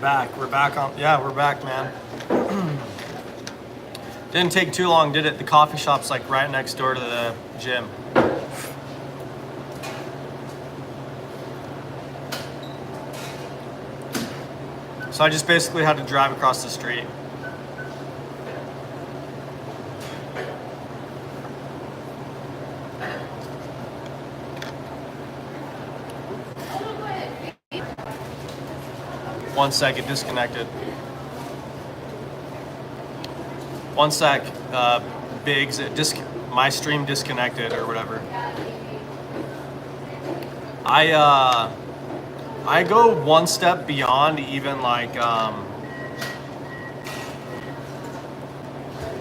back. We're back on. Yeah, we're back, man. Didn't take too long, did it? The coffee shop's like right next door to the gym. So I just basically had to drive across the street. One sec, it disconnected. One sec, Biggs, my stream disconnected or whatever. I go one step beyond even like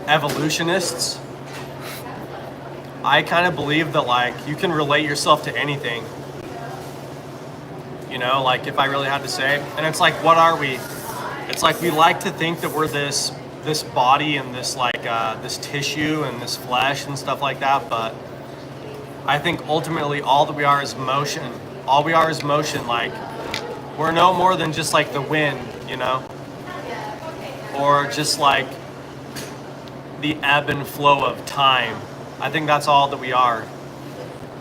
evolutionists. I kind of believe that like you can relate yourself to anything. You know, like if I really had to say, and it's like, what are we? It's like we like to think that we're this body and this like this tissue and this flesh and stuff like that, but I think ultimately all that we are is motion. All we are is motion. Like we're no more than just like the wind, you know, or just like the ebb and flow of time. I think that's all that we are.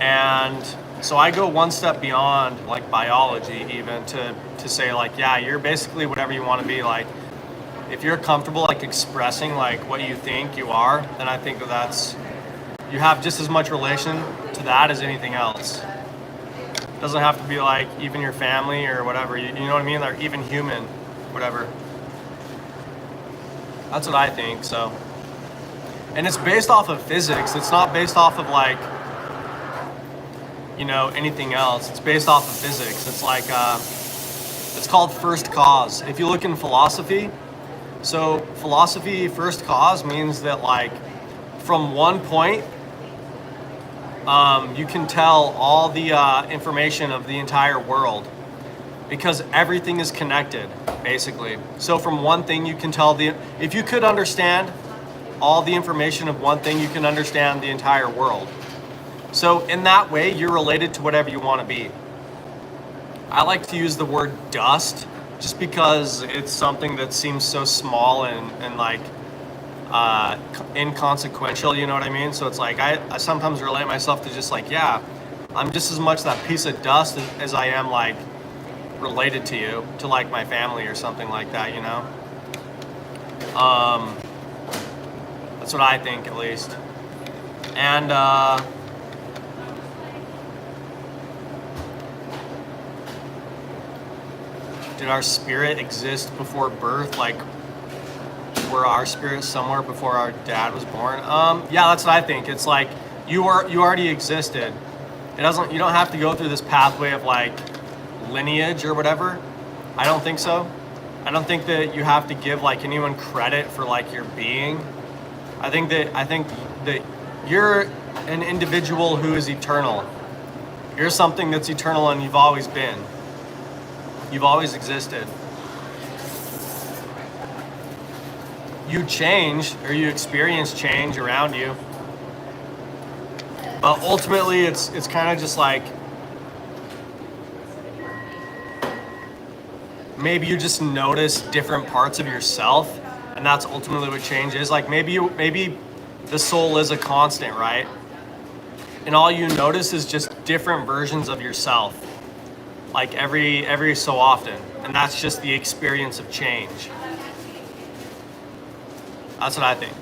And so I go one step beyond like biology even to say like, yeah, you're basically whatever you want to be. Like if you're comfortable like expressing like what you think you are, then I think that's, you have just as much relation to that as anything else. It doesn't have to be like even your family or whatever, you know what I mean? Or even human, whatever. That's what I think, so. And it's based off of physics. It's not based off of like, you know, anything else. It's based off of physics. It's like, it's called first cause. If you look in philosophy, so philosophy first cause means that like from one point, you can tell all the information of the entire world because everything is connected, basically. So from one thing you can tell if you could understand all the information of one thing, you can understand the entire world. So in that way, you're related to whatever you want to be. I like to use the word dust just because it's something that seems so small and like inconsequential, you know what I mean? So it's like I sometimes relate myself to just like, yeah, I'm just as much that piece of dust as I am like related to you, to like my family or something like that, you know? That's what I think, at least. And did our spirit exist before birth? Like, were our spirits somewhere before our dad was born? Yeah, that's what I think. It's like you already existed. You don't have to go through this pathway of like lineage or whatever. I don't think so. I don't think that you have to give like anyone credit for like your being. I think that you're an individual who is eternal. You're something that's eternal and you've always been. You've always existed. You change or you experience change around you. But ultimately it's kind of just like maybe you just notice different parts of yourself, and that's ultimately what change is. Like maybe the soul is a constant, right? And all you notice is just different versions of yourself, like every so often, and that's just the experience of change. That's what I think.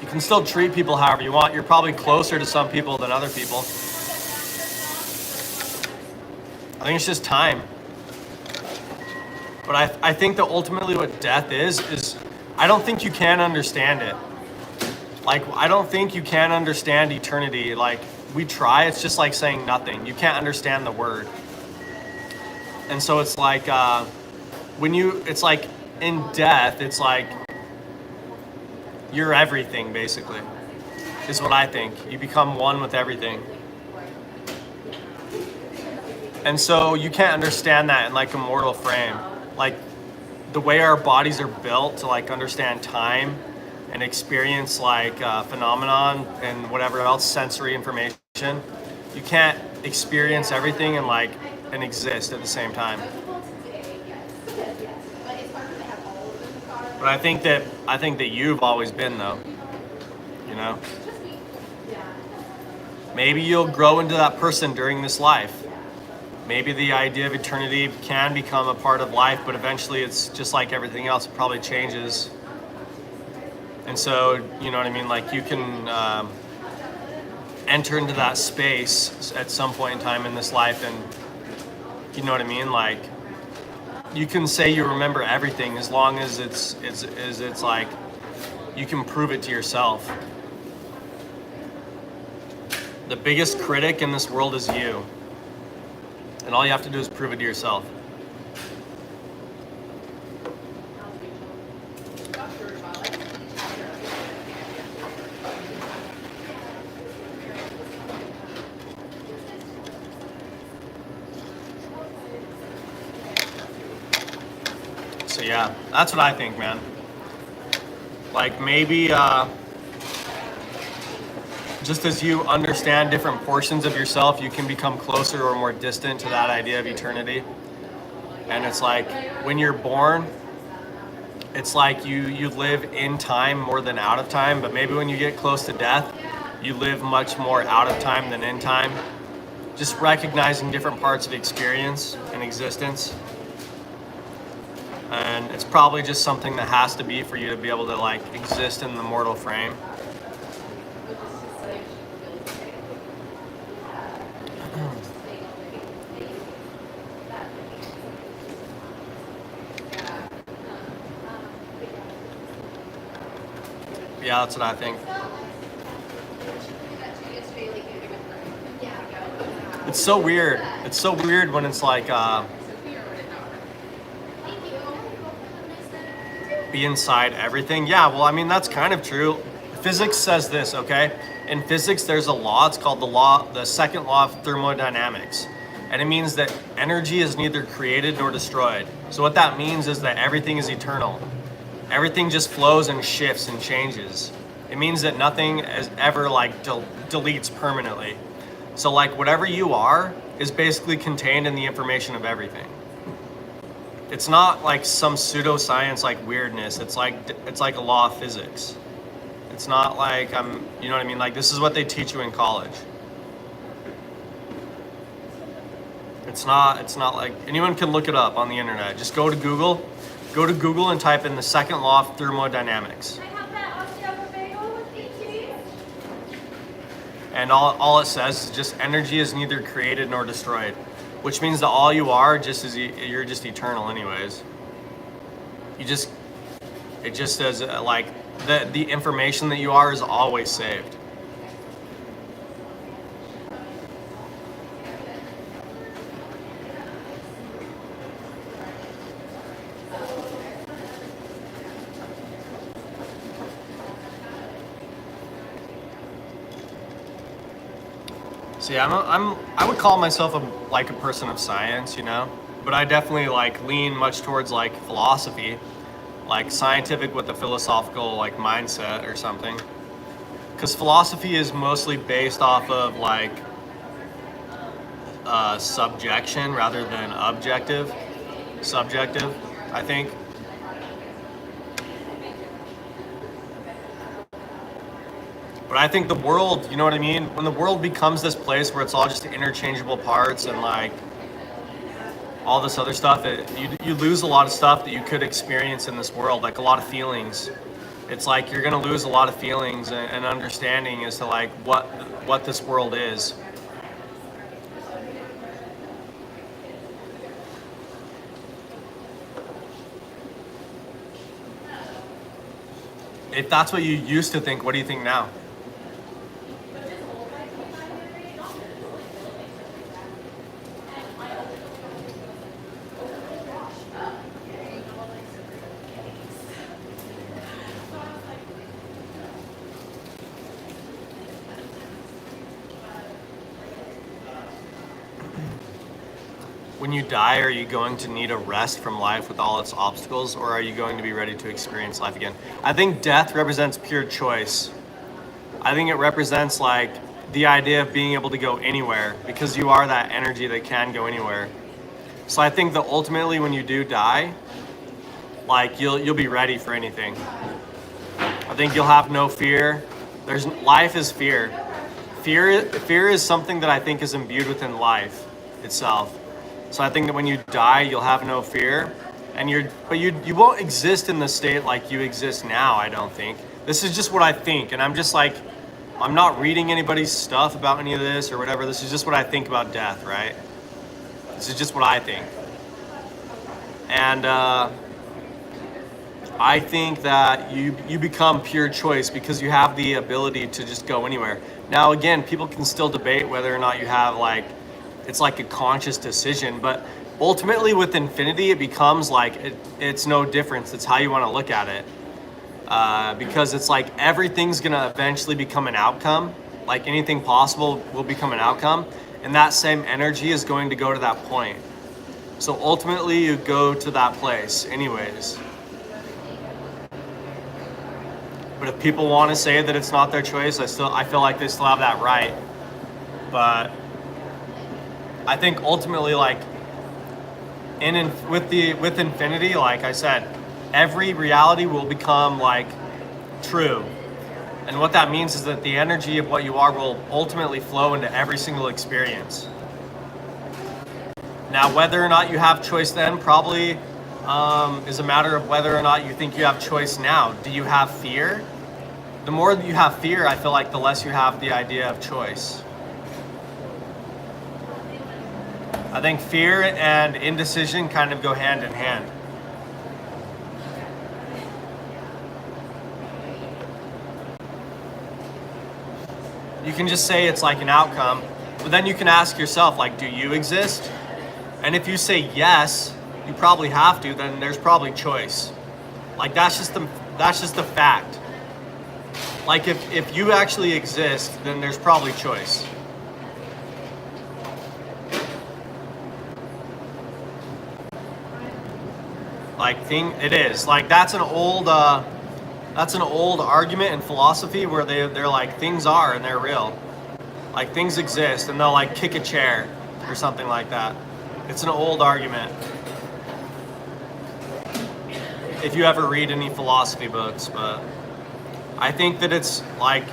You can still treat people however you want. You're probably closer to some people than other people. I think it's just time. But I think that ultimately what death is I don't think you can understand it. Like, I don't think you can understand eternity. Like, we try, it's just like saying nothing. You can't understand the word. And so it's like, it's like in death, it's like you're everything, basically, is what I think. You become one with everything. And so you can't understand that in like a mortal frame. Like the way our bodies are built to like understand time and experience like phenomenon and whatever else, sensory information, you can't experience everything and exist at the same time. But I think that you've always been though, you know. Maybe you'll grow into that person during this life. Maybe the idea of eternity can become a part of life, but eventually it's just like everything else, it probably changes. And so, you know what I mean? Like you can enter into that space at some point in time in this life, and you know what I mean? Like you can say you remember everything as long as it's like you can prove it to yourself. The biggest critic in this world is you. And all you have to do is prove it to yourself. So yeah, that's what I think, man. Like maybe just as you understand different portions of yourself, you can become closer or more distant to that idea of eternity. And it's like when you're born, it's like you live in time more than out of time, but maybe when you get close to death, you live much more out of time than in time. Just recognizing different parts of experience and existence. And it's probably just something that has to be for you to be able to like exist in the mortal frame. Yeah, that's what I think. It's so weird. It's so weird when it's like be inside everything. Yeah, well, I mean, that's kind of true. Physics says this, okay? In physics, there's a law. It's called the second law of thermodynamics. And it means that energy is neither created nor destroyed. So what that means is that everything is eternal. Everything just flows and shifts and changes. It means that nothing is ever like deletes permanently. So like whatever you are is basically contained in the information of everything. It's not like some pseudoscience like weirdness. It's like a law of physics. It's not like you know what I mean? Like this is what they teach you in college. It's not like anyone can look it up on the internet. Just go to Google and type in the second law of thermodynamics. And all it says is just energy is neither created nor destroyed, which means that all you are you're just eternal anyways. It just says like the information that you are is always saved. See, I would call myself a person of science, you know, but I definitely like lean much towards like philosophy, like scientific with a philosophical like mindset or something. Because philosophy is mostly based off of like subjection rather than subjective, I think. But I think the world, you know what I mean? When the world becomes this place where it's all just interchangeable parts and like all this other stuff, you lose a lot of stuff that you could experience in this world, like a lot of feelings. It's like you're gonna lose a lot of feelings and understanding as to like what this world is. If that's what you used to think, what do you think now? When you die, are you going to need a rest from life with all its obstacles, or are you going to be ready to experience life again? I think death represents pure choice. I think it represents like the idea of being able to go anywhere, because you are that energy that can go anywhere. So I think that ultimately when you do die, like you'll be ready for anything. I think you'll have no fear. Life is fear. Fear is something that I think is imbued within life itself. So I think that when you die, you'll have no fear, and you won't exist in the state like you exist now. I don't think. This is just what I think, and I'm just like, I'm not reading anybody's stuff about any of this or whatever. This is just what I think about death, right? This is just what I think, and I think that you become pure choice because you have the ability to just go anywhere. Now, again, people can still debate whether or not you have like, it's like a conscious decision, but ultimately with infinity, it becomes like, it's no difference. It's how you want to look at it. Because it's like everything's gonna eventually become an outcome. Like anything possible will become an outcome. And that same energy is going to go to that point. So ultimately you go to that place anyways. But if people want to say that it's not their choice, I feel like they still have that right. But I think ultimately, like with infinity, like I said, every reality will become like true. And what that means is that the energy of what you are will ultimately flow into every single experience. Now, whether or not you have choice then probably is a matter of whether or not you think you have choice now. Do you have fear? The more that you have fear, I feel like the less you have the idea of choice. I think fear and indecision kind of go hand in hand. You can just say it's like an outcome, but then you can ask yourself, like, do you exist? And if you say yes, you probably have to, then there's probably choice. Like that's just the fact. Like if you actually exist, then there's probably choice. It is. Like that's an old argument in philosophy where they're like, things are and they're real. Like things exist, and they'll like kick a chair or something like that. It's an old argument. If you ever read any philosophy books, but I think that it's like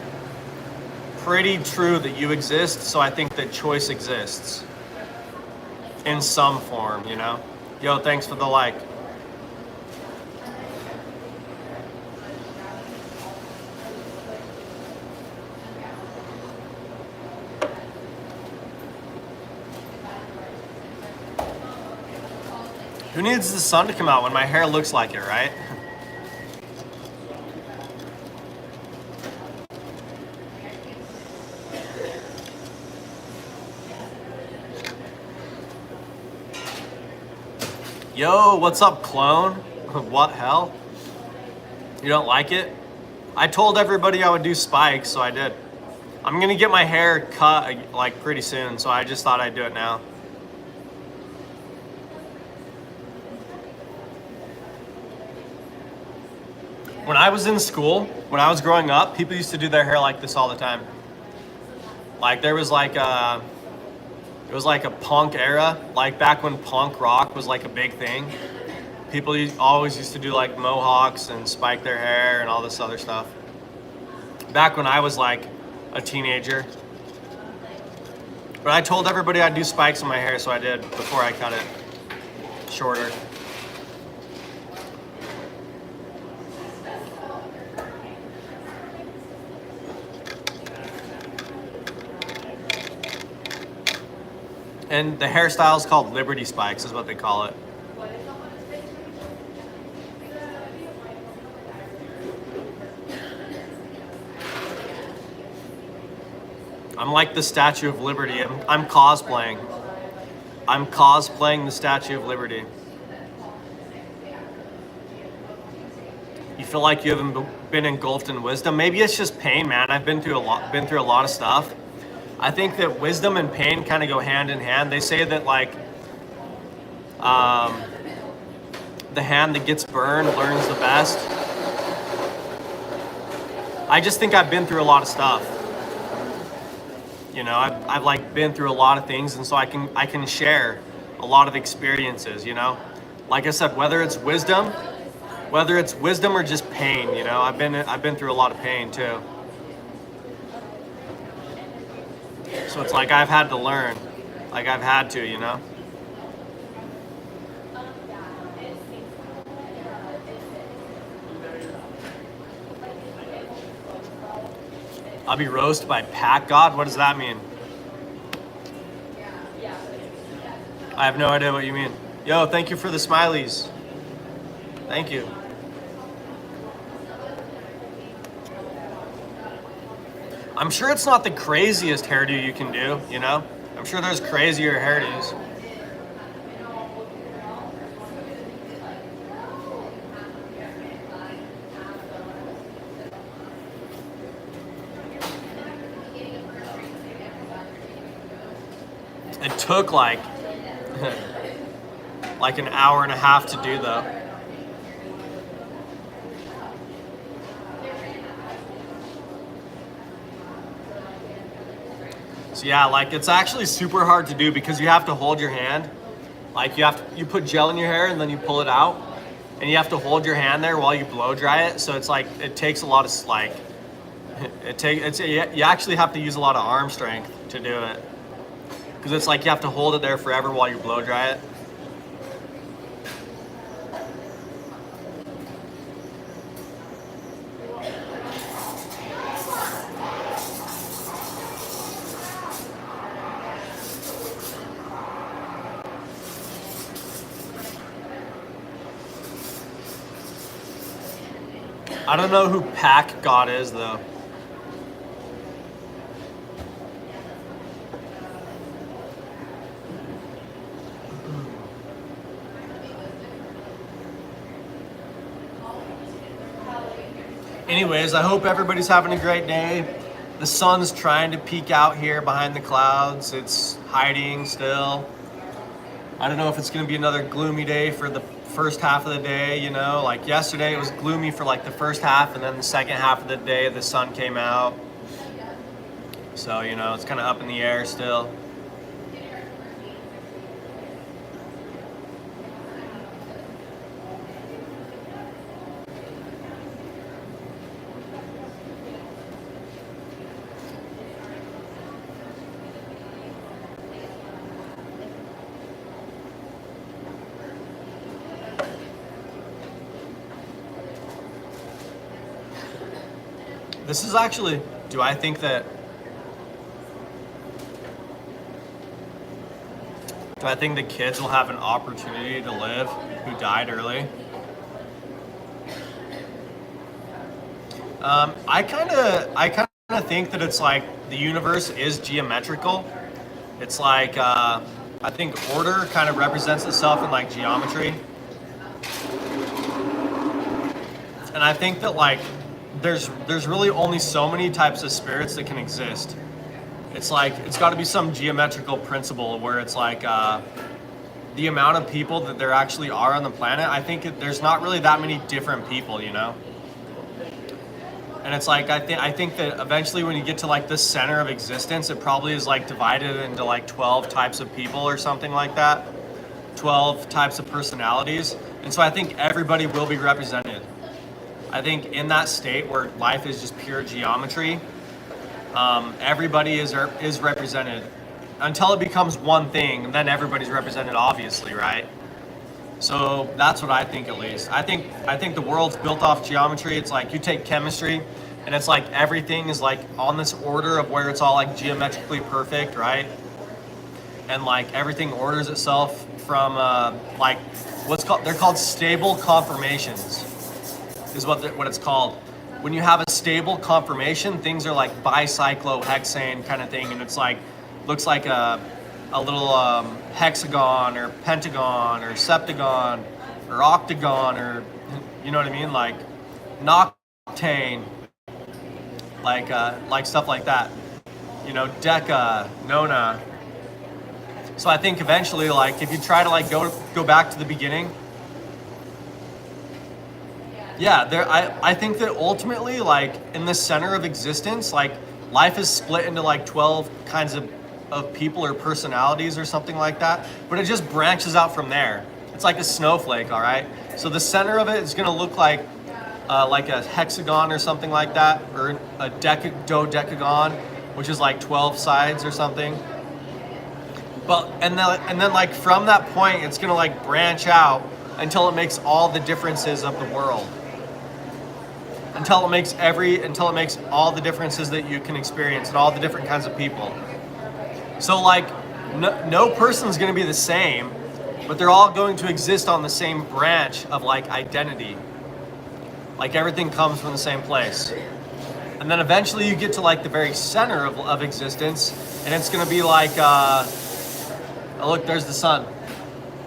pretty true that you exist, so I think that choice exists in some form, you know? Yo, thanks for the like. Who needs the sun to come out when my hair looks like it, right? Yo, what's up, clone? What hell? You don't like it? I told everybody I would do spikes, so I did. I'm gonna get my hair cut like pretty soon, so I just thought I'd do it now. When I was in school, when I was growing up, people used to do their hair like this all the time. Like there was like it was like a punk era, like back when punk rock was like a big thing. People always used to do like mohawks and spike their hair and all this other stuff. Back when I was like a teenager. But I told everybody I'd do spikes in my hair, so I did before I cut it shorter. And the hairstyle is called Liberty Spikes, is what they call it. I'm like the Statue of Liberty. I'm cosplaying. I'm cosplaying the Statue of Liberty. You feel like you haven't been engulfed in wisdom? Maybe it's just pain, man. I've been through a lot of stuff. I think that wisdom and pain kind of go hand in hand. They say that like the hand that gets burned learns the best. I just think I've been through a lot of stuff. You know, I've like been through a lot of things, and so I can share a lot of experiences. You know, like I said, whether it's wisdom or just pain. You know, I've been through a lot of pain too. So it's like I've had to learn, like I've had to. You know. I'll be roasted by Pack God. What does that mean? I have no idea what you mean. Yo, thank you for the smileys. Thank you. I'm sure it's not the craziest hairdo you can do, you know? I'm sure there's crazier hairdos. It took like like an hour and a half to do though. So yeah, like it's actually super hard to do because you have to hold your hand. Like you put gel in your hair and then you pull it out, and you have to hold your hand there while you blow dry it. So it's like it takes a lot of like you actually have to use a lot of arm strength to do it because it's like you have to hold it there forever while you blow dry it. I don't know who Pack God is though. Anyways, I hope everybody's having a great day. The sun's trying to peek out here behind the clouds. It's hiding still. I don't know if it's going to be another gloomy day for the first half of the day, you know? Like yesterday, it was gloomy for like the first half, and then the second half of the day, the sun came out. So, you know, it's kind of up in the air still. This is actually, do I think that the kids will have an opportunity to live who died early? I kind of think that it's like the universe is geometrical. It's like I think order kind of represents itself in like geometry, and I think that like there's really only so many types of spirits that can exist. It's like it's got to be some geometrical principle where it's like the amount of people that there actually are on the planet. I think there's not really that many different people, you know. And it's like I think that eventually when you get to like the center of existence, it probably is like divided into like 12 types of people or something like that. 12 types of personalities. And so I think everybody will be represented. I think in that state where life is just pure geometry, everybody is represented until it becomes one thing, and then everybody's represented, obviously, right? So that's what I think, at least. I think the world's built off geometry. It's like you take chemistry, and it's like everything is like on this order of where it's all like geometrically perfect, right? And like everything orders itself from like they're called stable conformations. Is what it's called. When you have a stable conformation, things are like bicyclohexane kind of thing, and it's like looks like a little hexagon or pentagon or septagon or octagon, or you know what I mean, like noctane, like stuff like that. You know, deca, nona. So I think eventually, like if you try to like go back to the beginning. Yeah, I think that ultimately, like in the center of existence, like life is split into like 12 kinds of people or personalities or something like that, but it just branches out from there. It's like a snowflake, all right? So the center of it is gonna look like a hexagon or something like that, or a dodecagon, which is like 12 sides or something. But and then like from that point, it's gonna like branch out until it makes all the differences of the world. Until it makes all the differences that you can experience and all the different kinds of people. So like no person's gonna be the same, but they're all going to exist on the same branch of like identity. Like everything comes from the same place. And then eventually you get to like the very center of existence, and it's gonna be like, oh look, there's the sun.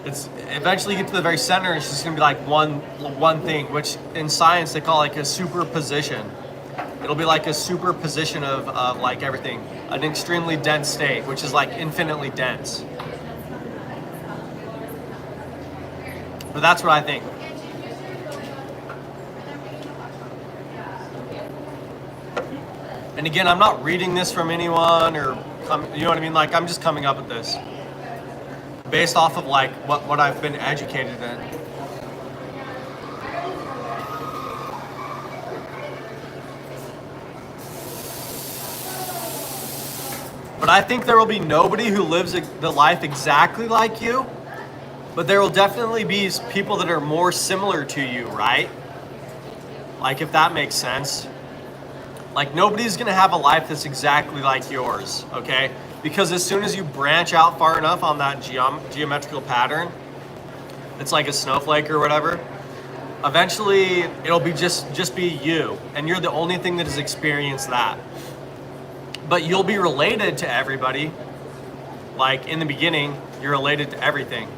It's eventually you get to the very center, and it's just gonna be like one thing, which in science they call like a superposition. It'll be like a superposition of like everything, an extremely dense state, which is like infinitely dense. But that's what I think. And again, I'm not reading this from anyone or, you know what I mean? Like, I'm just coming up with this based off of like what I've been educated in. But I think there will be nobody who lives the life exactly like you, but there will definitely be people that are more similar to you, right? Like, if that makes sense. Like, nobody's gonna have a life that's exactly like yours, okay? Because as soon as you branch out far enough on that geometrical pattern, it's like a snowflake or whatever, eventually it'll be just be you, and you're the only thing that has experienced that. But you'll be related to everybody. Like, in the beginning, you're related to everything.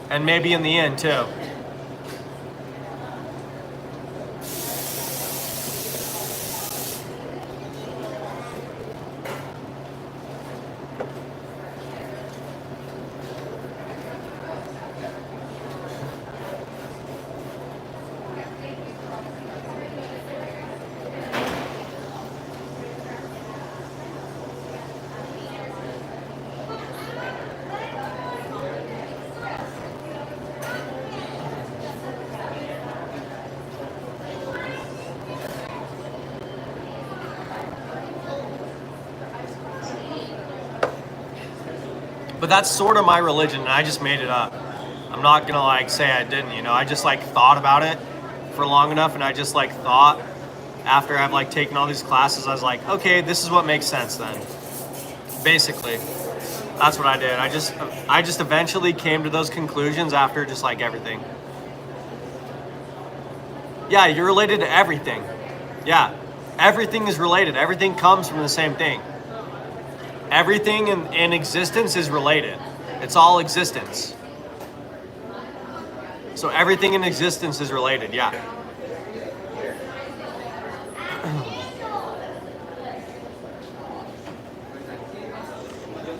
And maybe in the end, too. But that's sort of my religion, and I just made it up. I'm not gonna like say I didn't, you know. I just like thought about it for long enough, and I just like thought after I've like taken all these classes, I was like, okay, this is what makes sense then. Basically, that's what I did. I just eventually came to those conclusions after just like everything. Yeah, you're related to everything. Yeah, everything is related. Everything comes from the same thing. Everything in existence is related. It's all existence. So everything in existence is related, yeah.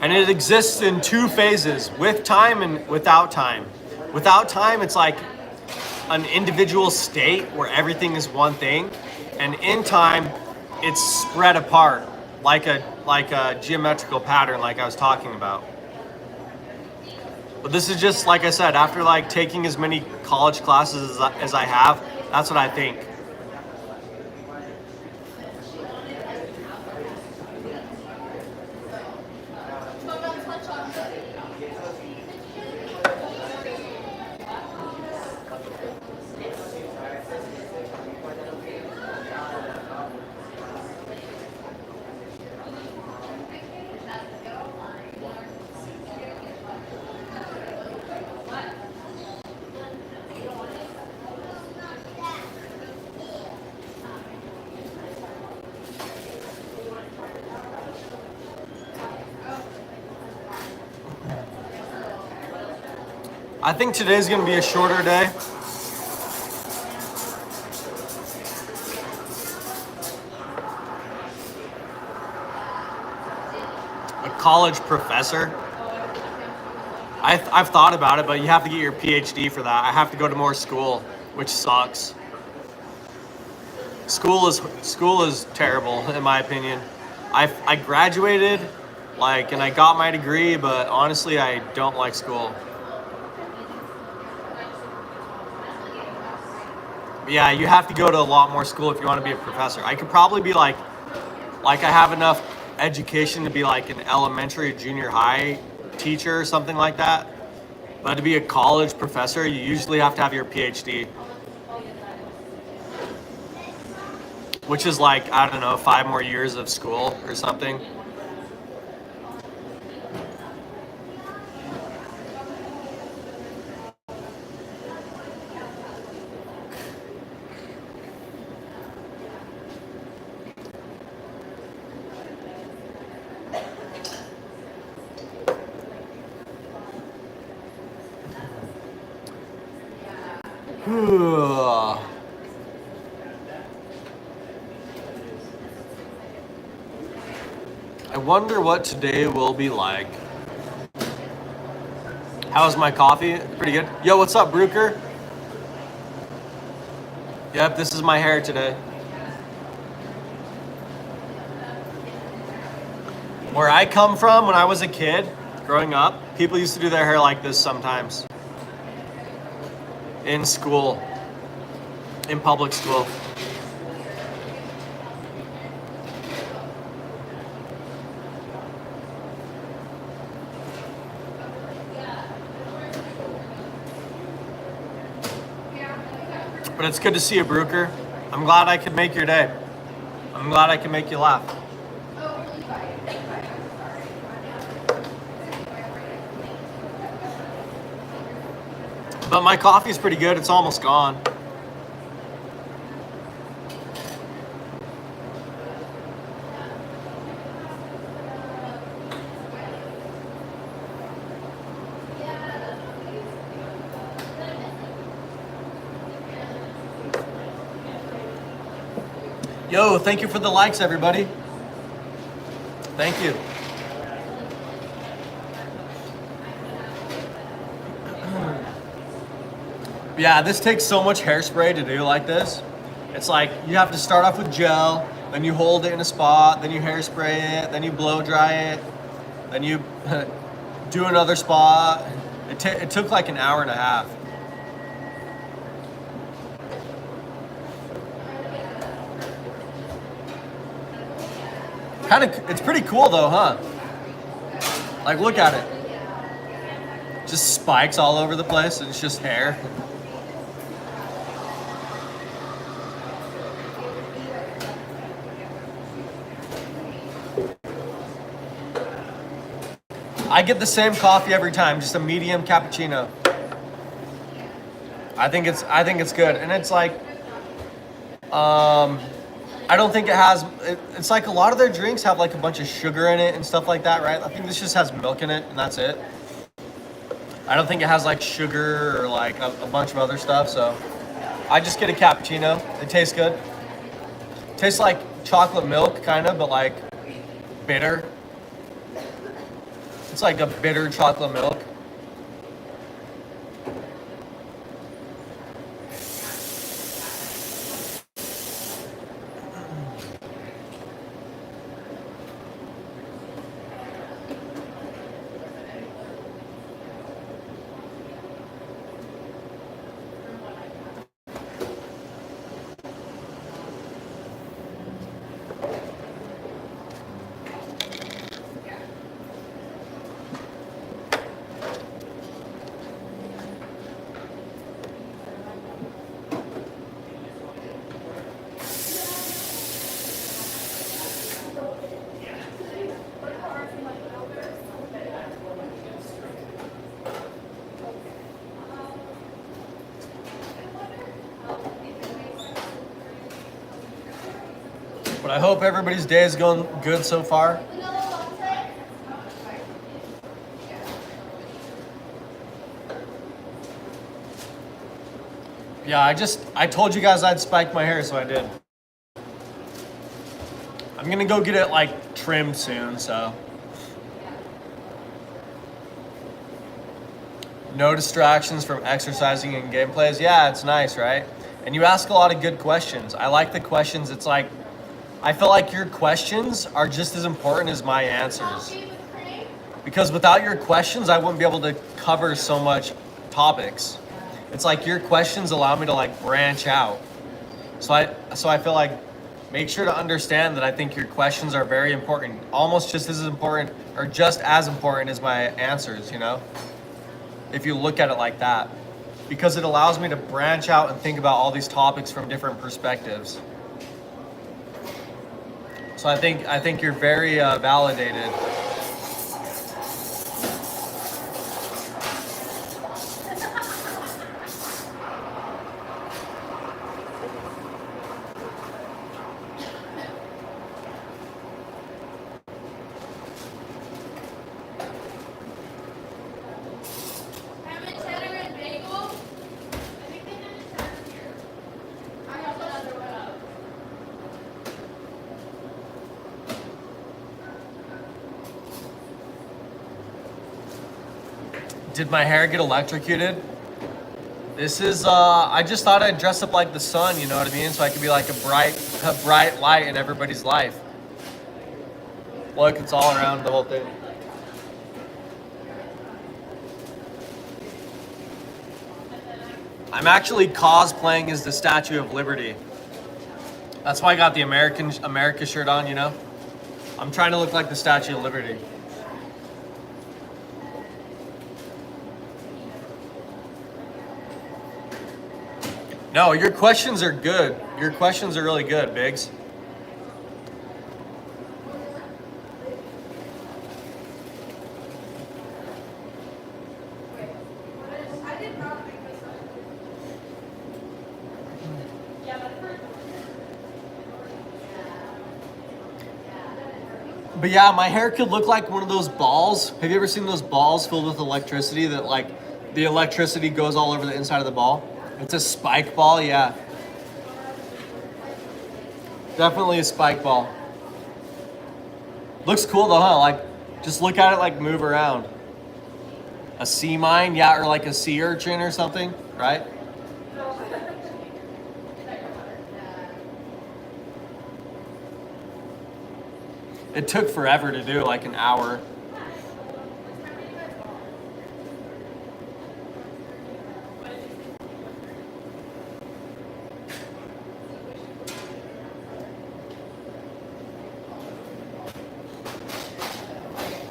And it exists in two phases, with time and without time. Without time, it's like an individual state where everything is one thing. And in time, it's spread apart. Like a geometrical pattern like I was talking about. But this is just, like I said, after like taking as many college classes as I have, that's what I think. I think today's gonna be a shorter day. A college professor. I've thought about it, but you have to get your PhD for that. I have to go to more school, which sucks. School is terrible in my opinion. I graduated, like, and I got my degree, but honestly, I don't like school. Yeah, you have to go to a lot more school if you want to be a professor. I could probably be like I have enough education to be like an elementary or junior high teacher or something like that. But to be a college professor, you usually have to have your PhD, which is like, I don't know, 5 more years of school or something. I wonder what today will be like. How's my coffee? Pretty good. Yo, what's up, Brooker? Yep, this is my hair today. Where I come from, when I was a kid, growing up, people used to do their hair like this sometimes. In school. In public school. But it's good to see you, Brooker. I'm glad I could make your day. I'm glad I can make you laugh. But my coffee's pretty good. It's almost gone. Yo, thank you for the likes, everybody. Thank you. Yeah, this takes so much hairspray to do like this. It's like you have to start off with gel, then you hold it in a spot, then you hairspray it, then you blow dry it, then you do another spot. It took like an hour and a half. It's pretty cool though, huh? Like, look at it. Just spikes all over the place and it's just hair. I get the same coffee every time, just a medium cappuccino. I think it's good, and it's like, I don't think it has. It's like a lot of their drinks have like a bunch of sugar in it and stuff like that, right? I think this just has milk in it, and that's it. I don't think it has like sugar or like a bunch of other stuff. So I just get a cappuccino. It tastes good. It tastes like chocolate milk, kind of, but like bitter. It's like a bitter chocolate milk. But I hope everybody's day is going good so far. Yeah, I told you guys I'd spike my hair, so I did. I'm gonna go get it like trimmed soon, so. No distractions from exercising and gameplays. Yeah, it's nice, right? And you ask a lot of good questions. I like the questions. It's like, I feel like your questions are just as important as my answers. Because without your questions, I wouldn't be able to cover so much topics. It's like your questions allow me to like branch out. So I feel like make sure to understand that I think your questions are very important, almost just as important or just as important as my answers, you know? If you look at it like that. Because it allows me to branch out and think about all these topics from different perspectives. So I think you're very validated. Did my hair get electrocuted? This is, I just thought I'd dress up like the sun, you know what I mean? So I could be like a bright light in everybody's life. Look, it's all around the whole thing. I'm actually cosplaying as the Statue of Liberty. That's why I got the America shirt on, you know? I'm trying to look like the Statue of Liberty. No, your questions are good. Your questions are really good, Biggs. But yeah, my hair could look like one of those balls. Have you ever seen those balls filled with electricity that like the electricity goes all over the inside of the ball? It's a spike ball, yeah. Definitely a spike ball. Looks cool though, huh? Like, just look at it like move around. A sea mine, yeah, or like a sea urchin or something, right? It took forever to do, like an hour.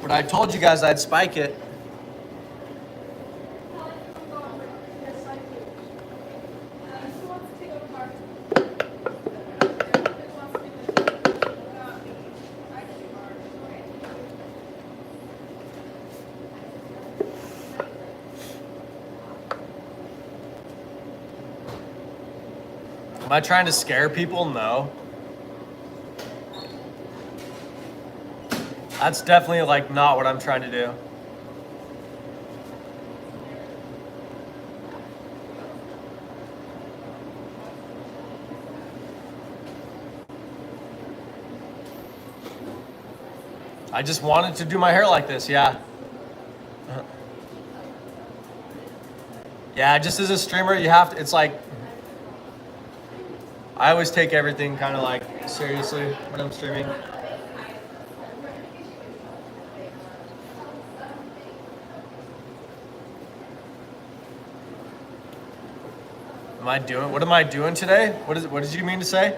But I told you guys I'd spike it. Am I trying to scare people? No. That's definitely like not what I'm trying to do. I just wanted to do my hair like this, yeah. Yeah, just as a streamer, you have to, it's like, I always take everything kind of like seriously when I'm streaming. What am I doing today? What did you mean to say?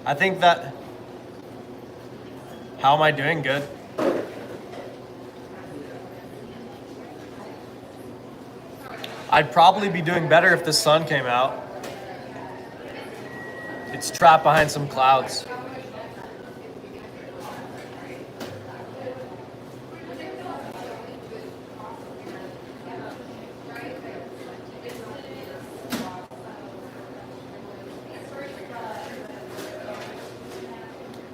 I think that, how am I doing? Good. I'd probably be doing better if the sun came out. It's trapped behind some clouds.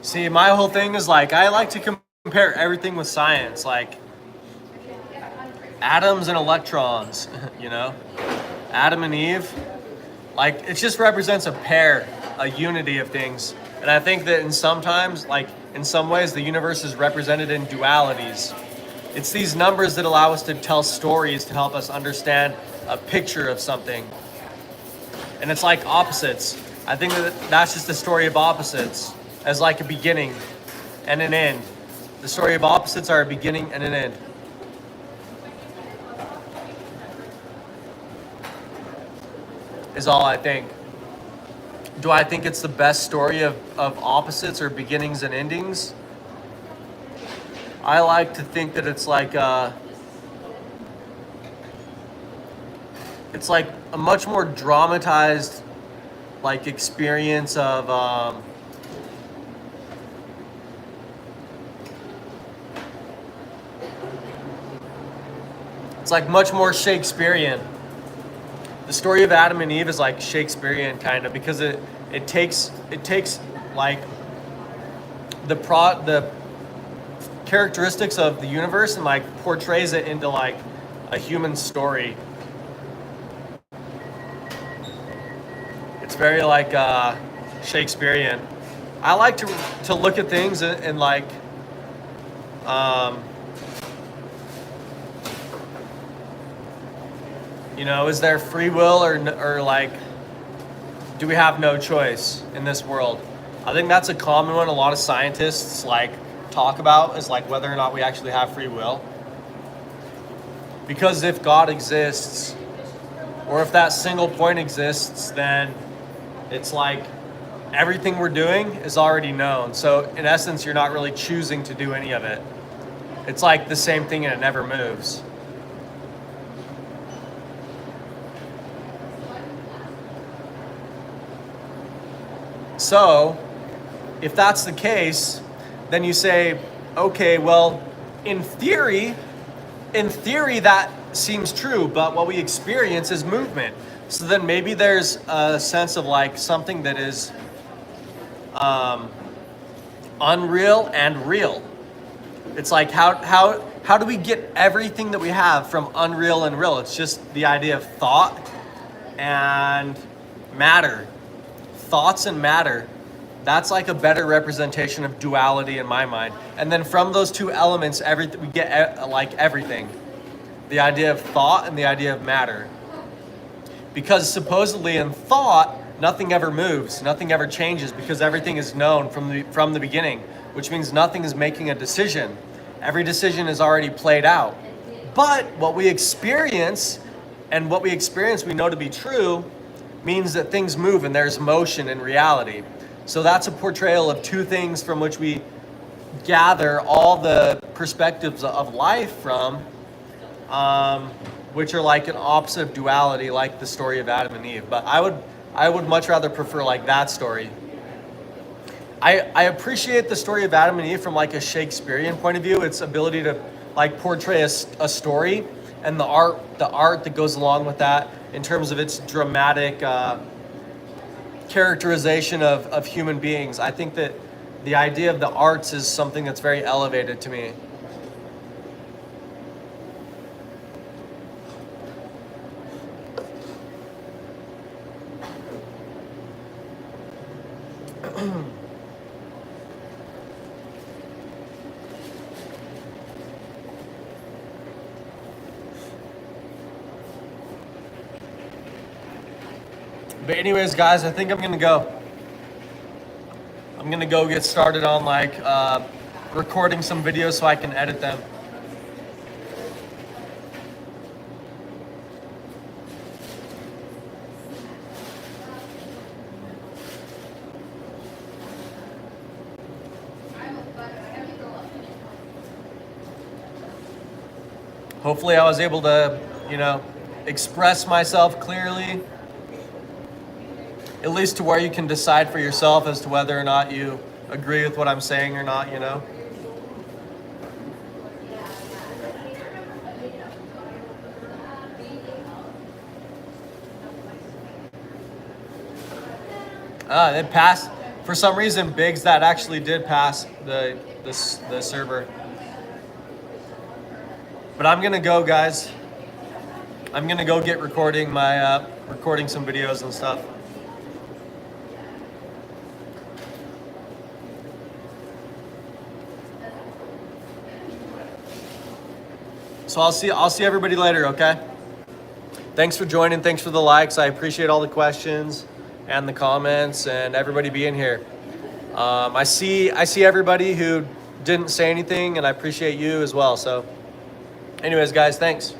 See, my whole thing is like, I like to compare everything with science, like atoms and electrons, you know? Adam and Eve, like it just represents a pair, a unity of things. And I think that in some ways, the universe is represented in dualities. It's these numbers that allow us to tell stories to help us understand a picture of something. And it's like opposites. I think that that's just the story of opposites as like a beginning and an end. The story of opposites are a beginning and an end. Is all I think. Do I think it's the best story of opposites or beginnings and endings? I like to think that it's like a much more dramatized like experience of it's like much more Shakespearean. The story of Adam and Eve is like Shakespearean kind of, because it takes like the characteristics of the universe and like portrays it into like a human story. It's very like Shakespearean. I like to look at things and like you know, is there free will or like, do we have no choice in this world? I think that's a common one a lot of scientists like talk about, is like whether or not we actually have free will. Because if God exists, or if that single point exists, then it's like everything we're doing is already known. So in essence, you're not really choosing to do any of it. It's like the same thing and it never moves. So, if that's the case, then you say, okay, well, in theory that seems true, but what we experience is movement. So then maybe there's a sense of like something that is unreal and real. It's like how do we get everything that we have from unreal and real? It's just the idea of thought and matter. Thoughts and matter, that's like a better representation of duality in my mind. And then from those two elements, we get like everything. The idea of thought and the idea of matter. Because supposedly in thought, nothing ever moves, nothing ever changes, because everything is known from the beginning, which means nothing is making a decision. Every decision is already played out. But what we experience, and what we experience we know to be true, means that things move and there's motion in reality. So that's a portrayal of two things from which we gather all the perspectives of life from, which are like an opposite of duality, like the story of Adam and Eve. But I would much rather prefer like that story. I appreciate the story of Adam and Eve from like a Shakespearean point of view, its ability to like portray a story, and the art that goes along with that, in terms of its dramatic characterization of human beings. I think that the idea of the arts is something that's very elevated to me. But anyways, guys, I think I'm gonna go. I'm gonna go get started on like recording some videos so I can edit them. Hopefully I was able to, you know, express myself clearly, at least to where you can decide for yourself as to whether or not you agree with what I'm saying or not, you know? It passed. For some reason, Biggs, that actually did pass the server. But I'm gonna go, guys. I'm gonna go get recording some videos and stuff. So I'll see everybody later, okay? Thanks for joining. Thanks for the likes. I appreciate all the questions and the comments and everybody being here. I see everybody who didn't say anything, and I appreciate you as well. So anyways, guys, thanks.